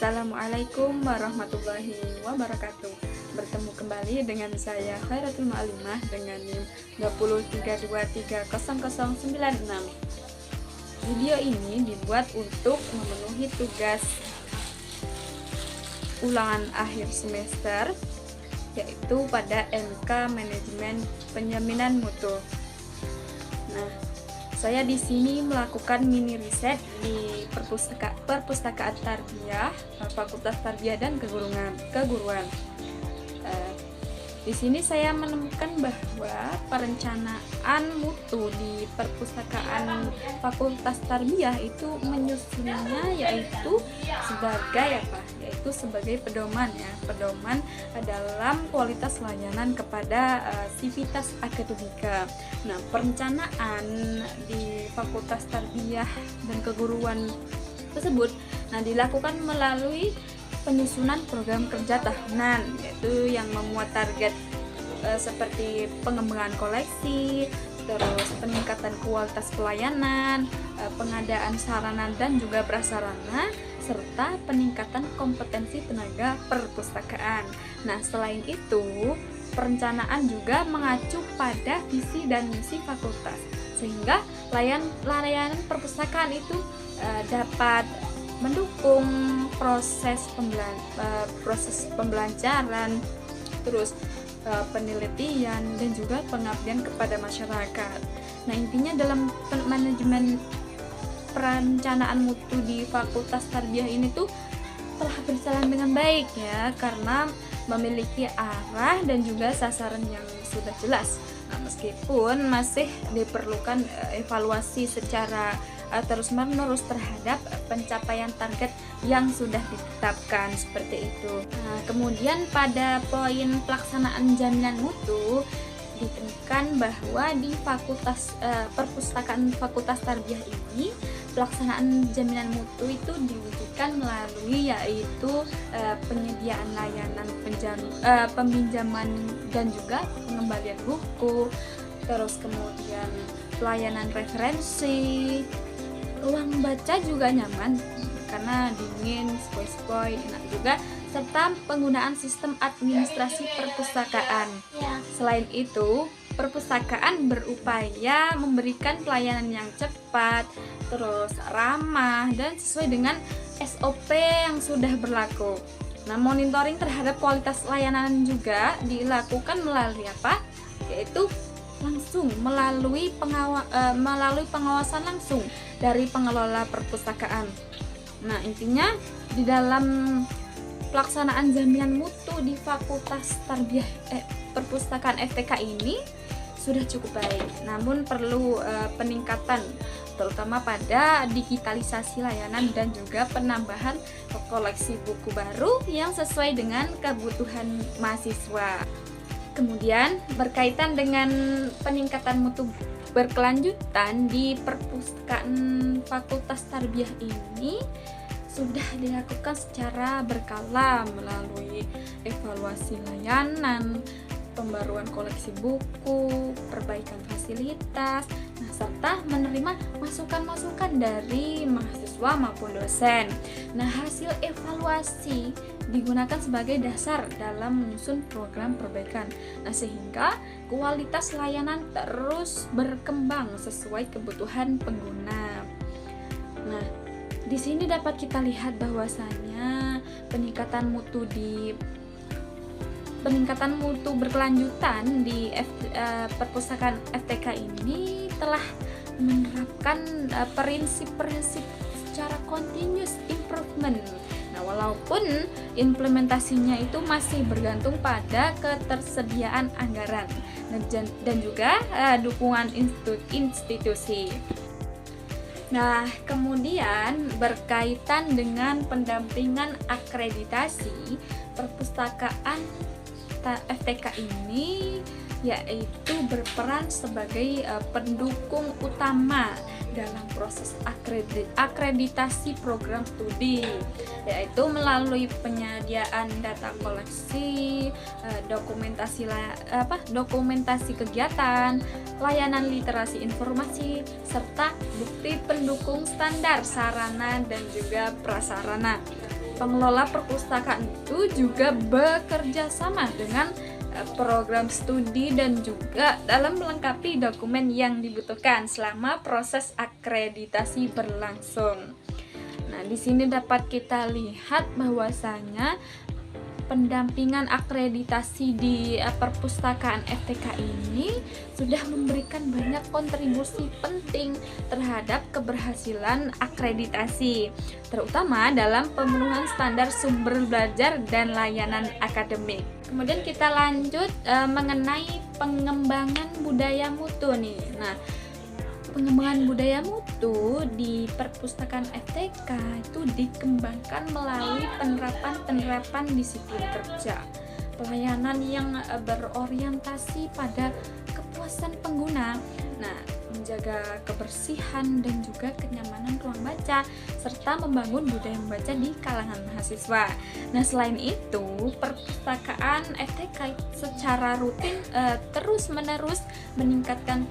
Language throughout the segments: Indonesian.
Assalamualaikum warahmatullahi wabarakatuh. Bertemu kembali dengan saya Khairatul Ma'alimah dengan NIM 203230096. Video ini dibuat untuk memenuhi tugas ulangan akhir semester, yaitu pada MK Manajemen Penjaminan Mutu. Nah, saya di sini melakukan mini riset di Perpustakaan Tarbiyah, Fakultas Tarbiyah dan Keguruan. Di sini saya menemukan bahwa perencanaan mutu di Perpustakaan Fakultas Tarbiyah itu menyusunnya yaitu sebagai pedoman dalam kualitas layanan kepada sivitas akademika. Nah, perencanaan di Fakultas Tarbiyah dan Keguruan tersebut dilakukan melalui penyusunan program kerja tahunan, yaitu yang memuat target seperti pengembangan koleksi, terus peningkatan kualitas pelayanan, pengadaan sarana dan juga prasarana, serta peningkatan kompetensi tenaga perpustakaan. Nah, selain itu, perencanaan juga mengacu pada visi dan misi fakultas, sehingga layanan perpustakaan itu dapat mendukung proses pembelajaran, terus penelitian dan juga pengabdian kepada masyarakat. Nah, intinya dalam manajemen perencanaan mutu di Fakultas Tarbiyah ini tuh telah berjalan dengan baik ya, karena memiliki arah dan juga sasaran yang sudah jelas. Nah, meskipun masih diperlukan evaluasi secara terus-menerus terhadap pencapaian target yang sudah ditetapkan seperti itu. Nah, kemudian pada poin pelaksanaan jaminan mutu ditemukan bahwa di Perpustakaan Fakultas Tarbiyah ini pelaksanaan jaminan mutu itu diwujudkan melalui yaitu penyediaan layanan peminjaman dan juga pengembalian buku, terus kemudian pelayanan referensi, ruang baca juga nyaman karena dingin, sepoi-sepoi, enak juga, serta penggunaan sistem administrasi perpustakaan. Selain itu, perpustakaan berupaya memberikan pelayanan yang cepat, terus ramah, dan sesuai dengan SOP yang sudah berlaku. Nah, monitoring terhadap kualitas layanan juga dilakukan melalui apa? Yaitu langsung melalui pengawasan langsung dari pengelola perpustakaan. Nah, intinya di dalam pelaksanaan jaminan mutu di Fakultas Tarbiyah Perpustakaan FTK ini sudah cukup baik, namun perlu peningkatan terutama pada digitalisasi layanan dan juga penambahan koleksi buku baru yang sesuai dengan kebutuhan mahasiswa. Kemudian berkaitan dengan peningkatan mutu berkelanjutan di Perpustakaan Fakultas Tarbiyah ini sudah dilakukan secara berkala melalui evaluasi layanan, pembaruan koleksi buku, perbaikan fasilitas, serta menerima masukan-masukan dari mahasiswa maupun dosen. Nah, hasil evaluasi digunakan sebagai dasar dalam menyusun program perbaikan. Nah, sehingga kualitas layanan terus berkembang sesuai kebutuhan pengguna. Nah, di sini dapat kita lihat bahwasanya peningkatan mutu berkelanjutan di Perpustakaan FTK ini telah menerapkan prinsip-prinsip secara continuous improvement. Nah, walaupun implementasinya itu masih bergantung pada ketersediaan anggaran dan juga dukungan institusi. Nah, kemudian berkaitan dengan pendampingan akreditasi, perpustakaan FTK ini yaitu berperan sebagai pendukung utama dalam proses akreditasi program studi, yaitu melalui penyediaan data koleksi, dokumentasi kegiatan, layanan literasi informasi, serta bukti pendukung standar sarana dan juga prasarana. pengelola perpustakaan itu juga bekerja sama dengan program studi dan juga dalam melengkapi dokumen yang dibutuhkan selama proses akreditasi berlangsung. Nah, di sini dapat kita lihat bahwasanya pendampingan akreditasi di perpustakaan FTK ini sudah memberikan banyak kontribusi penting terhadap keberhasilan akreditasi, terutama dalam pemenuhan standar sumber belajar dan layanan akademik. Kemudian kita lanjut mengenai pengembangan budaya mutu nih. Nah, pengembangan budaya mutu di perpustakaan FTK itu dikembangkan melalui penerapan disiplin kerja, pelayanan yang berorientasi pada kepuasan pengguna, nah, menjaga kebersihan dan juga kenyamanan ruang baca, serta membangun budaya membaca di kalangan mahasiswa. Nah, selain itu, perpustakaan FTK secara rutin terus-menerus meningkatkan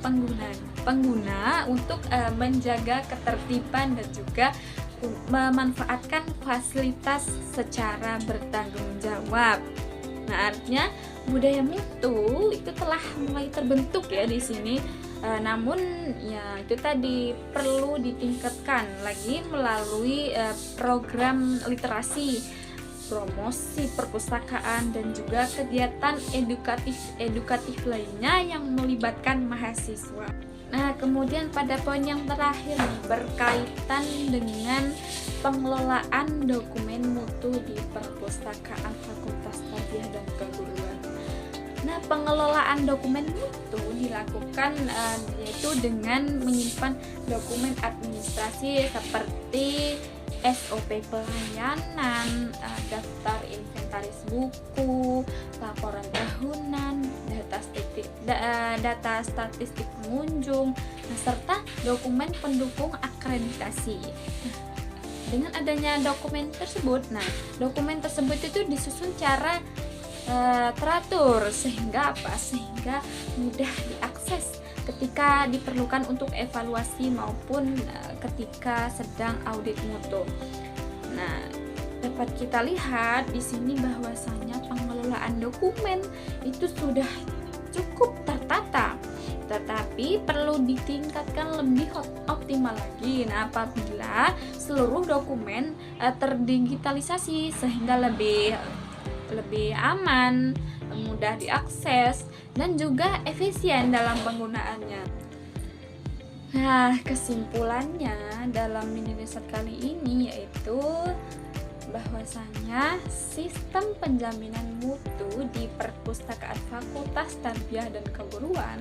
pengguna untuk menjaga ketertiban dan juga memanfaatkan fasilitas secara bertanggung jawab. Nah, artinya budaya mutu itu telah mulai terbentuk ya di sini. Namun ya itu tadi perlu ditingkatkan lagi melalui program literasi, promosi perpustakaan dan juga kegiatan edukatif lainnya yang melibatkan mahasiswa. Nah, kemudian pada poin yang terakhir nih, berkaitan dengan pengelolaan dokumen mutu di perpustakaan Fakultas Tarbiyah dan Keguruan. Nah, pengelolaan dokumen mutu dilakukan yaitu dengan menyimpan dokumen administrasi seperti SOP pelayanan, daftar inventaris buku, laporan tahunan, data statistik pengunjung, serta dokumen pendukung akreditasi. Dengan adanya dokumen tersebut, dokumen tersebut itu disusun cara teratur sehingga mudah diakses ketika diperlukan untuk evaluasi maupun ketika sedang audit mutu. Nah, dapat kita lihat di sini bahwasanya pengelolaan dokumen itu sudah cukup tertata, tetapi perlu ditingkatkan lebih optimal lagi. Nah, apabila seluruh dokumen terdigitalisasi sehingga lebih aman, mudah diakses, dan juga efisien dalam penggunaannya. Nah, kesimpulannya dalam mini riset kali ini yaitu bahwasanya sistem penjaminan mutu di perpustakaan Fakultas Tarbiyah dan Keguruan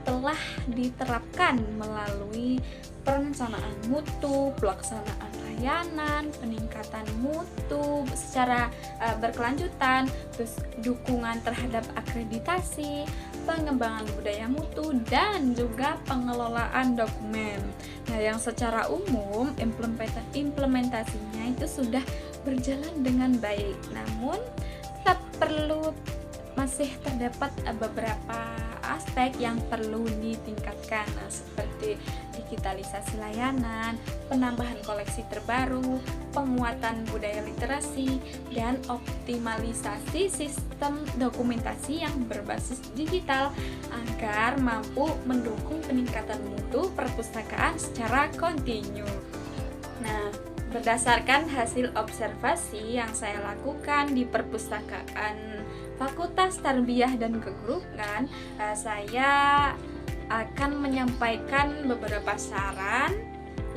telah diterapkan melalui perencanaan mutu, pelaksanaan layanan, peningkatan mutu secara berkelanjutan, terus dukungan terhadap akreditasi, pengembangan budaya mutu, dan juga pengelolaan dokumen. Nah, yang secara umum implementasinya itu sudah berjalan dengan baik, namun tetap masih terdapat beberapa aspek yang perlu ditingkatkan, seperti digitalisasi layanan, penambahan koleksi terbaru, penguatan budaya literasi, dan optimalisasi sistem dokumentasi yang berbasis digital agar mampu mendukung peningkatan mutu perpustakaan secara kontinu. Nah, berdasarkan hasil observasi yang saya lakukan di perpustakaan Fakultas Tarbiyah dan Keguruan, saya akan menyampaikan beberapa saran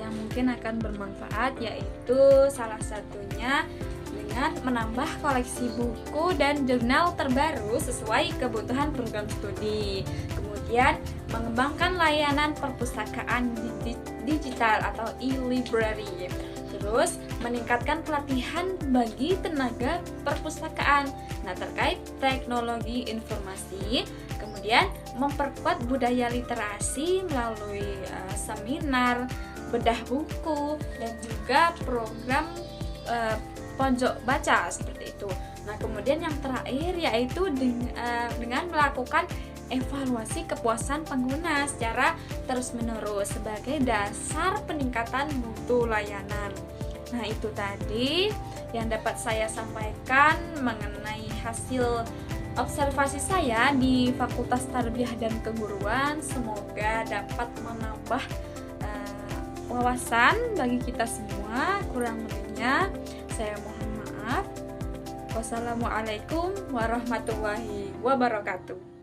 yang mungkin akan bermanfaat, yaitu salah satunya dengan menambah koleksi buku dan jurnal terbaru sesuai kebutuhan program studi. Kemudian mengembangkan layanan perpustakaan digital atau e-library. Terus meningkatkan pelatihan bagi tenaga perpustakaan terkait teknologi informasi. Kemudian memperkuat budaya literasi melalui seminar, bedah buku, dan juga program pojok baca seperti itu. Nah, kemudian yang terakhir yaitu dengan melakukan evaluasi kepuasan pengguna secara terus-menerus sebagai dasar peningkatan mutu layanan. Nah, itu tadi yang dapat saya sampaikan mengenai hasil observasi saya di Fakultas Tarbiyah dan Keguruan. Semoga dapat menambah wawasan bagi kita semua. Kurang lebihnya saya mohon maaf. Wassalamualaikum warahmatullahi wabarakatuh.